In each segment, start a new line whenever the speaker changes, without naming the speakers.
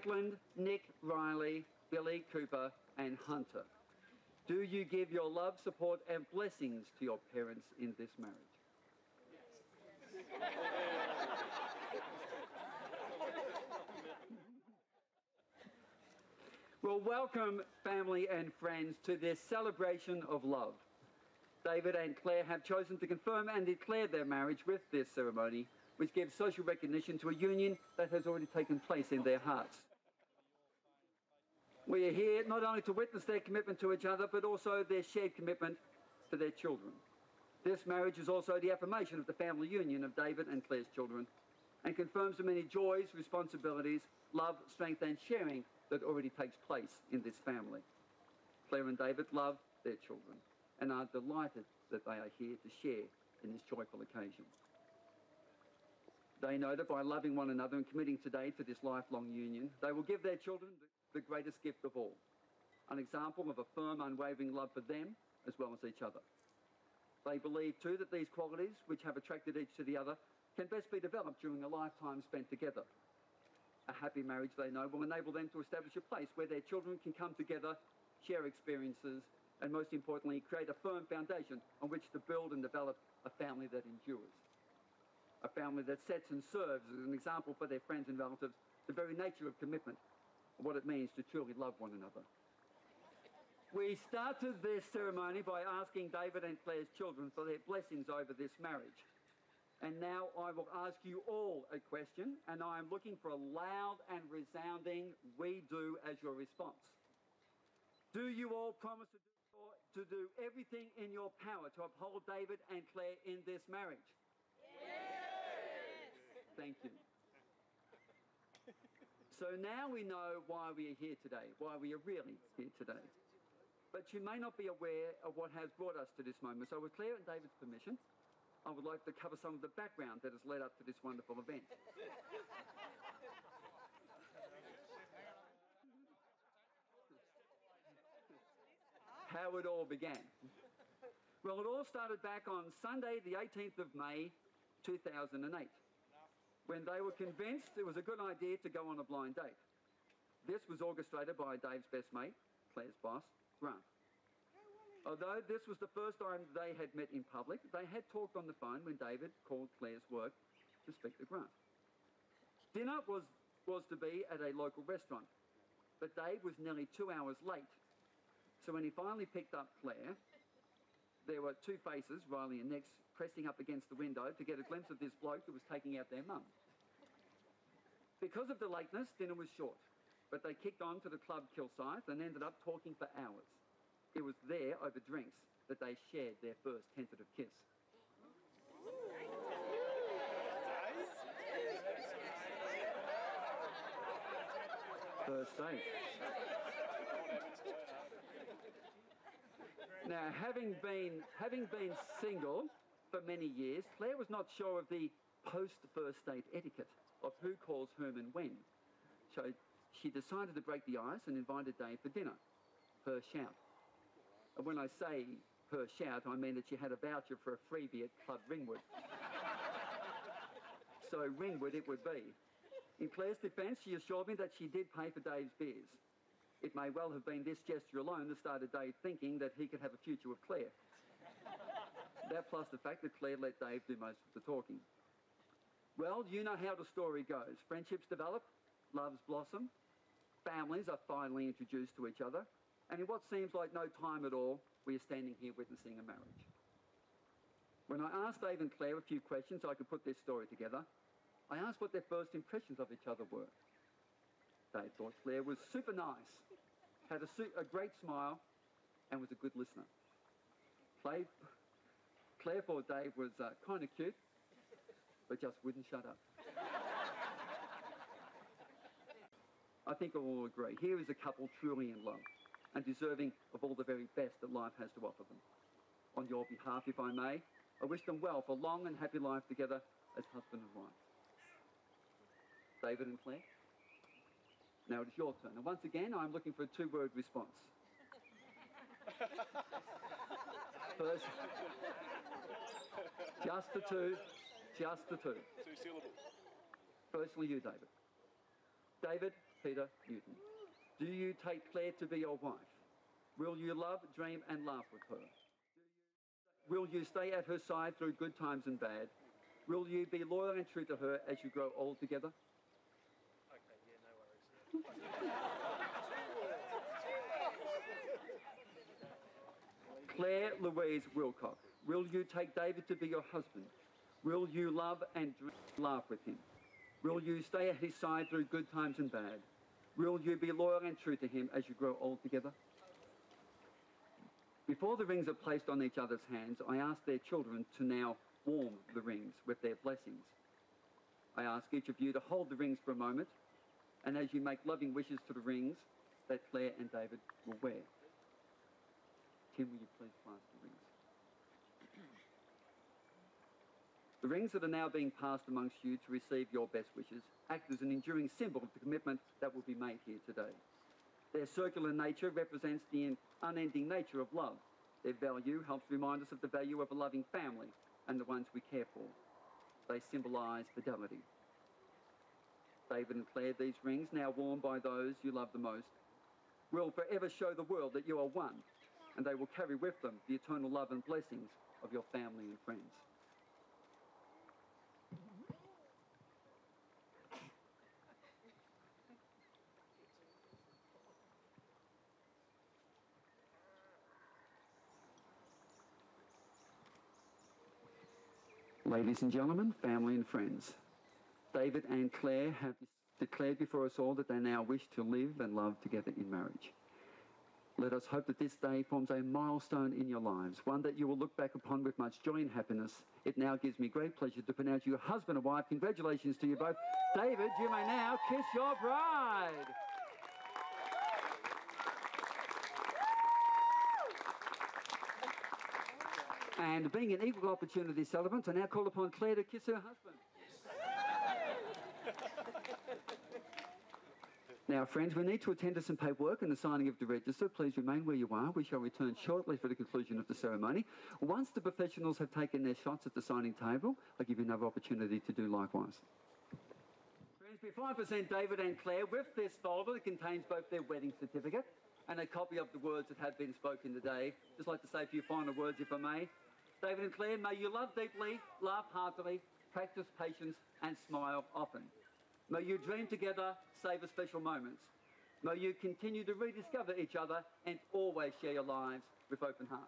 Maitland, Nick, Riley, Billy, Cooper, and Hunter. Do you give your love, support, and blessings to your parents in this marriage? Well, welcome, family and friends, to this celebration of love. David and Claire have chosen to confirm and declare their marriage with this ceremony, which gives social recognition to a union that has already taken place in their hearts. We are here not only to witness their commitment to each other, but also their shared commitment to their children. This marriage is also the affirmation of the family union of David and Claire's children, and confirms the many joys, responsibilities, love, strength, and sharing that already takes place in this family. Claire and David love their children and are delighted that they are here to share in this joyful occasion. They know that by loving one another and committing today to this lifelong union, they will give their children the greatest gift of all, an example of a firm, unwavering love for them as well as each other. They believe too that these qualities, which have attracted each to the other, can best be developed during a lifetime spent together. A happy marriage, they know, will enable them to establish a place where their children can come together, share experiences, and most importantly, create a firm foundation on which to build and develop a family that endures. A family that sets and serves as an example for their friends and relatives the very nature of commitment and what it means to truly love one another. We started this ceremony by asking David and Claire's children for their blessings over this marriage. And now I will ask you all a question, and I am looking for a loud and resounding "we do" as your response. Do you all promise to do everything in your power to uphold David and Claire in this marriage? Yes! Thank you. So now we know why we are here today, why we are really here today. But you may not be aware of what has brought us to this moment. So with Claire and David's permission, I would like to cover some of the background that has led up to this wonderful event. How it all began. Well, it all started back on Sunday, the 18th of May, 2008, when they were convinced it was a good idea to go on a blind date. This was orchestrated by Dave's best mate, Claire's boss, Grant. Although this was the first time they had met in public, they had talked on the phone when David called Claire's work to speak to Grant. Dinner was to be at a local restaurant, but Dave was nearly 2 hours late. So when he finally picked up Claire, there were two faces, Riley and Nick's, pressing up against the window to get a glimpse of this bloke who was taking out their mum. Because of the lateness, dinner was short, but they kicked on to the club Kilsyth and ended up talking for hours. It was there, over drinks, that they shared their first tentative kiss. First date. Now, having been single for many years, Claire was not sure of the post-first date etiquette of who calls whom and when. So she decided to break the ice and invited Dave for dinner, per shout. And when I say per shout, I mean that she had a voucher for a freebie at Club Ringwood. So Ringwood it would be. In Claire's defence, she assured me that she did pay for Dave's beers. It may well have been this gesture alone that started Dave thinking that he could have a future with Claire. That plus the fact that Claire let Dave do most of the talking. Well, you know how the story goes. Friendships develop, loves blossom, families are finally introduced to each other, and in what seems like no time at all, we are standing here witnessing a marriage. When I asked Dave and Claire a few questions so I could put this story together, I asked what their first impressions of each other were. Dave thought Claire was super nice, had a great smile, and was a good listener. Claire thought Dave was kind of cute, but just wouldn't shut up. I think we'll all agree, here is a couple truly in love and deserving of all the very best that life has to offer them. On your behalf, if I may, I wish them well for a long and happy life together as husband and wife. David and Claire, now it is your turn. And once again, I'm looking for a two-word response. First, just the two. Just the two.
2 syllables.
Firstly, you, David. David, Peter Newton. Do you take Claire to be your wife? Will you love, dream and laugh with her? Will you stay at her side through good times and bad? Will you be loyal and true to her as you grow old together?
Okay, yeah, no worries.
Claire Louise Wilcock, will you take David to be your husband? Will you love and laugh with him? Will you stay at his side through good times and bad? Will you be loyal and true to him as you grow old together? Before the rings are placed on each other's hands, I ask their children to now warm the rings with their blessings. I ask each of you to hold the rings for a moment, and as you make loving wishes to the rings that Claire and David will wear. Tim, will you please pass the rings? The rings that are now being passed amongst you to receive your best wishes act as an enduring symbol of the commitment that will be made here today. Their circular nature represents the unending nature of love. Their value helps remind us of the value of a loving family and the ones we care for. They symbolise fidelity. David and Claire, these rings, now worn by those you love the most, will forever show the world that you are one, and they will carry with them the eternal love and blessings of your family and friends. Ladies and gentlemen, family and friends, David and Claire have declared before us all that they now wish to live and love together in marriage. Let us hope that this day forms a milestone in your lives, one that you will look back upon with much joy and happiness. It now gives me great pleasure to pronounce you husband and wife. Congratulations to you both. David, you may now kiss your bride. And being an equal opportunity celebrant, I now call upon Claire to kiss her husband. Now, friends, we need to attend to some paperwork and the signing of the register. Please remain where you are. We shall return shortly for the conclusion of the ceremony. Once the professionals have taken their shots at the signing table, I'll give you another opportunity to do likewise. Friends, before I present David and Claire with this folder that contains both their wedding certificate and a copy of the words that have been spoken today, just like to say a few final words, if I may. David and Claire, may you love deeply, laugh heartily, practice patience and smile often. May you dream together, savour special moments. May you continue to rediscover each other and always share your lives with open hearts.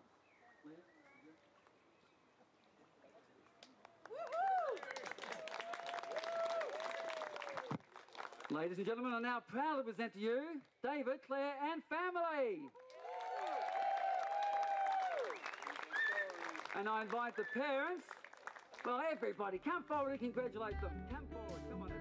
Ladies and gentlemen, I'm now proud to present to you David, Claire and family. And I invite the parents, well, everybody, come forward and congratulate them. Come forward, come on.